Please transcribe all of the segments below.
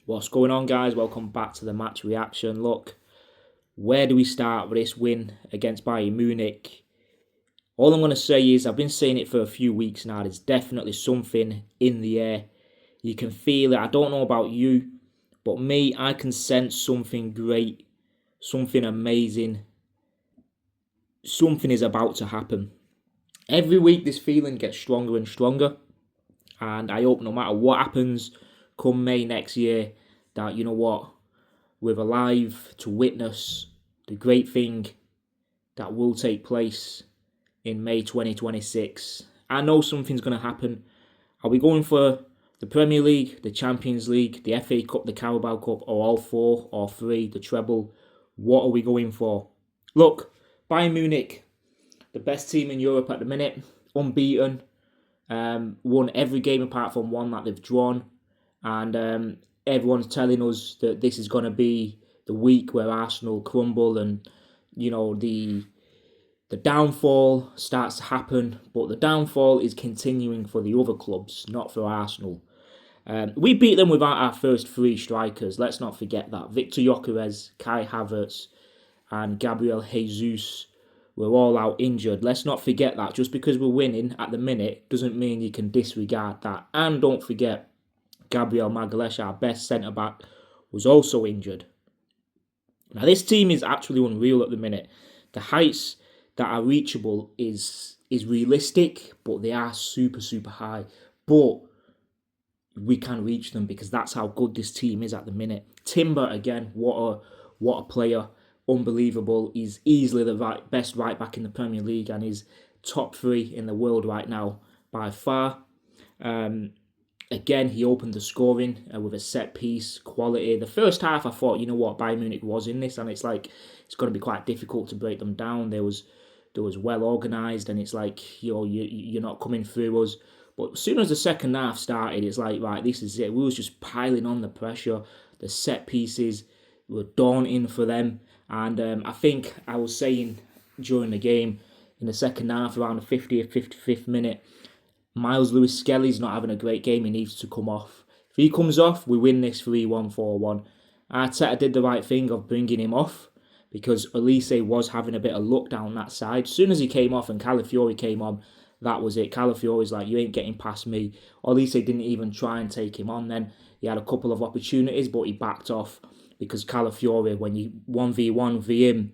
What's going on, guys? Welcome back to the match reaction. Look, where do we start with this win against Bayern Munich? All I'm going to say is I've been saying it for a few weeks now. There's definitely something in the air. You can feel it. I don't know about you, but me, I can sense something great, something amazing. Something is about to happen. Every week, this feeling gets stronger and stronger. And I hope no matter what happens come May next year, that you know what, we're alive to witness the great thing that will take place in May 2026. I know something's going to happen. Are we going for the Premier League, the Champions League, the FA Cup, the Carabao Cup, or all four, or three, the treble? What are we going for? Look, Bayern Munich, the best team in Europe at the minute, unbeaten, won every game apart from one that they've drawn, and everyone's telling us that this is going to be the week where Arsenal crumble and the downfall starts to happen. But the downfall is continuing for the other clubs, not for Arsenal. We beat them without our first three strikers. Let's not forget that. Victor Gyökeres, Kai Havertz, and Gabriel Jesus were all out injured. Let's not forget that. Just because we're winning at the minute doesn't mean you can disregard that. And don't forget, Gabriel Magalhaes, our best centre-back, was also injured. Now, this team is actually unreal at the minute. The heights that are reachable is realistic, but they are super, super high. But we can reach them because that's how good this team is at the minute. Timber, again, what a player. Unbelievable. He's easily the best right back in the Premier League and is top three in the world right now by far. Again, he opened the scoring with a set piece, quality. The first half, I thought, you know what, Bayern Munich was in this, and it's like it's going to be quite difficult to break them down. There was well organised, and it's like you're not coming through us. But as soon as the second half started, it's like, right, this is it. We was just piling on the pressure. The set pieces were daunting for them, and I think I was saying during the game in the second half, around the 50th, 55th minute, Miles Lewis-Skelly's not having a great game. He needs to come off. If he comes off, we win this 3-1, 4-1. Arteta did the right thing of bringing him off because Elise was having a bit of luck down that side. As soon as he came off and Calafiori came on, that was it. Calafiori's like, you ain't getting past me. Elise didn't even try and take him on then. He had a couple of opportunities, but he backed off because Calafiori, when you 1v1 v him,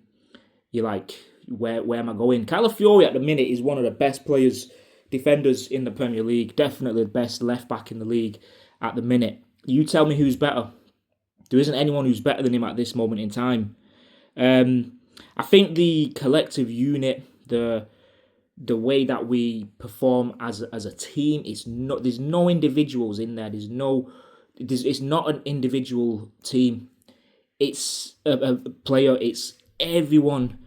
you're like, where am I going? Calafiori at the minute is one of the best defenders in the Premier League, definitely the best left back in the league at the minute. You tell me who's better. There isn't anyone who's better than him at this moment in time. I think the collective unit, the way that we perform as a team, there's no individuals in there. It's not an individual team. It's a player. It's everyone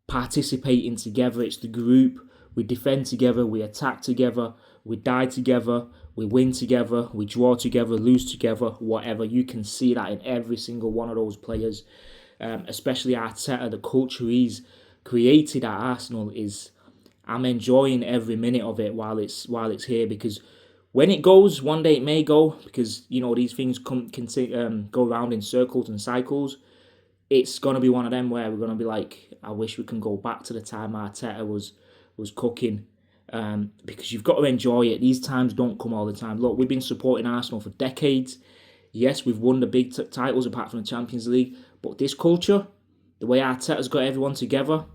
participating together. It's the group. We defend together, we attack together, we die together, we win together, we draw together, lose together, whatever. You can see that in every single one of those players, especially Arteta. The culture he's created at Arsenal I'm enjoying every minute of it while it's here, because when it goes, one day it may go, because these things can go around in circles and cycles. It's gonna be one of them where we're gonna be like, I wish we can go back to the time Arteta was cooking, because you've got to enjoy it. These times don't come all the time. Look, we've been supporting Arsenal for decades. Yes, we've won the big titles apart from the Champions League, but this culture, the way Arteta's got everyone together,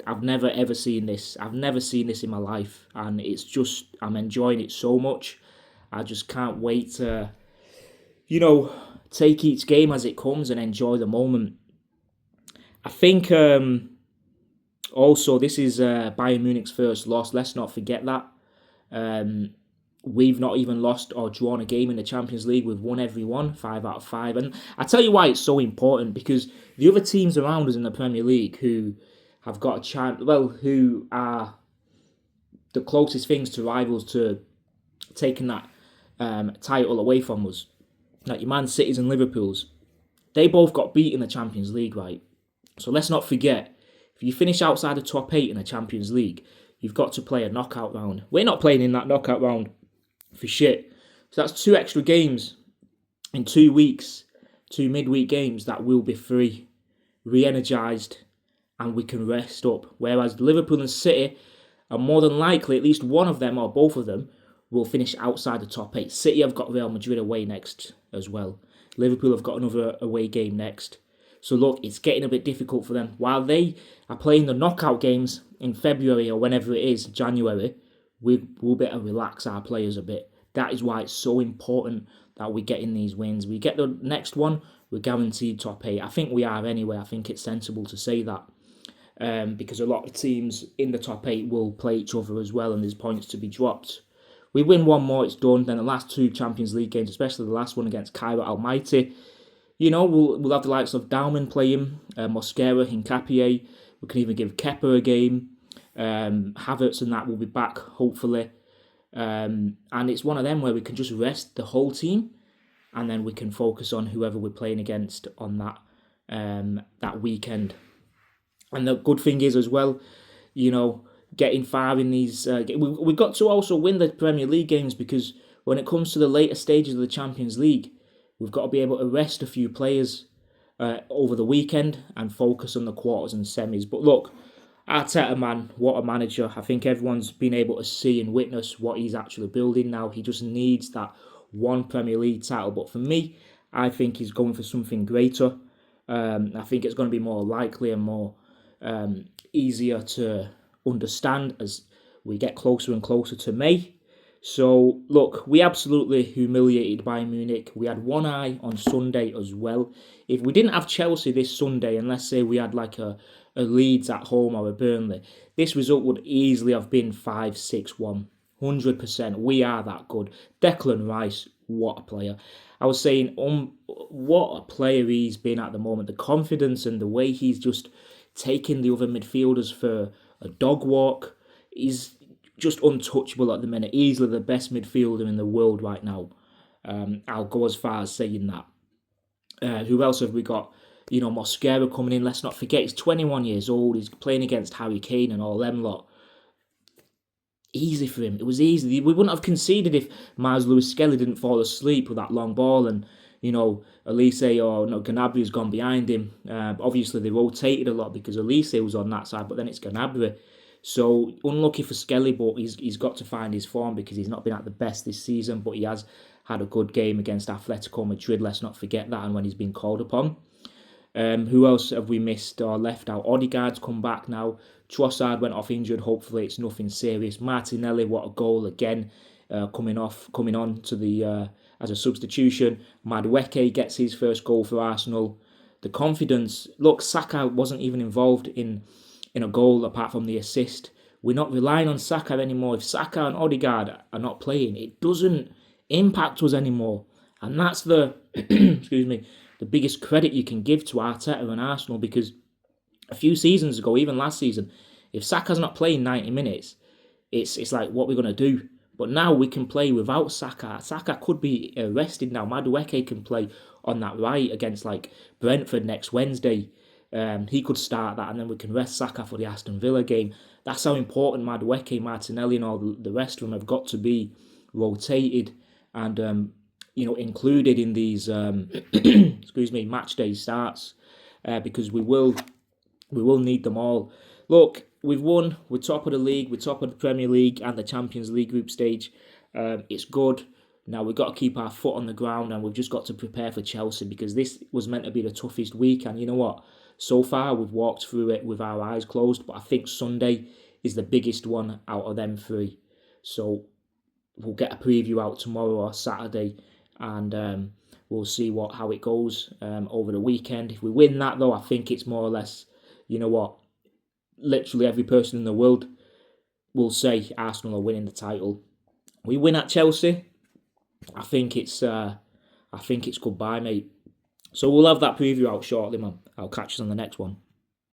I've never ever seen this. I've never seen this in my life, and I'm enjoying it so much. I just can't wait to, take each game as it comes and enjoy the moment. I think also, this is Bayern Munich's first loss. Let's not forget that. We've not even lost or drawn a game in the Champions League. We've won every one, 5 out of 5. And I tell you why it's so important, because the other teams around us in the Premier League who have got a chance, who are the closest things to rivals to taking that title away from us, like your Man Cities and Liverpools, they both got beat in the Champions League, right? So let's not forget, if you finish outside the top 8 in the Champions League, you've got to play a knockout round. We're not playing in that knockout round for shit. So that's 2 extra games in 2 weeks, 2 midweek games that will be free, re-energised, and we can rest up. Whereas Liverpool and City are more than likely, at least one of them or both of them, will finish outside the top 8. City have got Real Madrid away next as well. Liverpool have got another away game next. So look, it's getting a bit difficult for them. While they are playing the knockout games in February or whenever it is, January, we'll better relax our players a bit. That is why it's so important that we get in these wins. We get the next one, we're guaranteed top 8. I think we are anyway. I think it's sensible to say that. Because a lot of teams in the top 8 will play each other as well and there's points to be dropped. We win one more, it's done. Then the last 2 Champions League games, especially the last one against Cairo Almighty, we'll have the likes of Dauman playing, Mosquera, Hincapié. We can even give Kepa a game. Havertz and that will be back, hopefully. And it's one of them where we can just rest the whole team and then we can focus on whoever we're playing against on that weekend. And the good thing is as well, getting far in these... we've got to also win the Premier League games because when it comes to the later stages of the Champions League, we've got to be able to rest a few players over the weekend and focus on the quarters and semis. But look, Arteta, man, what a manager. I think everyone's been able to see and witness what he's actually building now. He just needs that one Premier League title. But for me, I think he's going for something greater. I think it's going to be more likely and more easier to understand as we get closer and closer to May. So, look, we absolutely humiliated Bayern Munich. We had one eye on Sunday as well. If we didn't have Chelsea this Sunday, and let's say we had like a Leeds at home or a Burnley, this result would easily have been 5-6-1. 100%. We are that good. Declan Rice, what a player. I was saying, what a player he's been at the moment. The confidence and the way he's just taking the other midfielders for a dog walk. He's just untouchable at the minute. Easily the best midfielder in the world right now. I'll go as far as saying that. Who else have we got? Mosquera coming in. Let's not forget, he's 21 years old. He's playing against Harry Kane and all them lot. Easy for him. It was easy. We wouldn't have conceded if Miles Lewis-Skelly didn't fall asleep with that long ball and, Elise or Ganabri's gone behind him. Obviously, they rotated a lot because Elise was on that side, but then it's Gnabry. So, unlucky for Skelly, but he's got to find his form because he's not been at the best this season, but he has had a good game against Atletico Madrid. Let's not forget that, and when he's been called upon. Who else have we missed or left out? Odegaard's come back now. Trossard went off injured. Hopefully it's nothing serious. Martinelli, what a goal again, coming on to the as a substitution. Madueke gets his first goal for Arsenal. The confidence. Look, Saka wasn't even involved in a goal apart from the assist. We're not relying on Saka anymore. If Saka and Odegaard are not playing, it doesn't impact us anymore. And that's the the biggest credit you can give to Arteta and Arsenal, because a few seasons ago, even last season, if Saka's not playing 90 minutes, it's like, what we're going to do? But now we can play without Saka. Saka could be rested now. Madueke can play on that right against like Brentford next Wednesday. He could start that and then we can rest Saka for the Aston Villa game. That's how important Madueke, Martinelli and all the rest of them have got to be rotated and included in these match day starts because we will need them all. Look, we've won. We're top of the league. We're top of the Premier League and the Champions League group stage. It's good. Now we've got to keep our foot on the ground and we've just got to prepare for Chelsea because this was meant to be the toughest week. And you know what? So far, we've walked through it with our eyes closed. But I think Sunday is the biggest one out of them three. So we'll get a preview out tomorrow or Saturday. And we'll see how it goes over the weekend. If we win that, though, I think it's more or less, you know what, literally every person in the world will say Arsenal are winning the title. We win at Chelsea, I think it's goodbye, mate. So we'll have that preview out shortly, man. I'll catch you on the next one.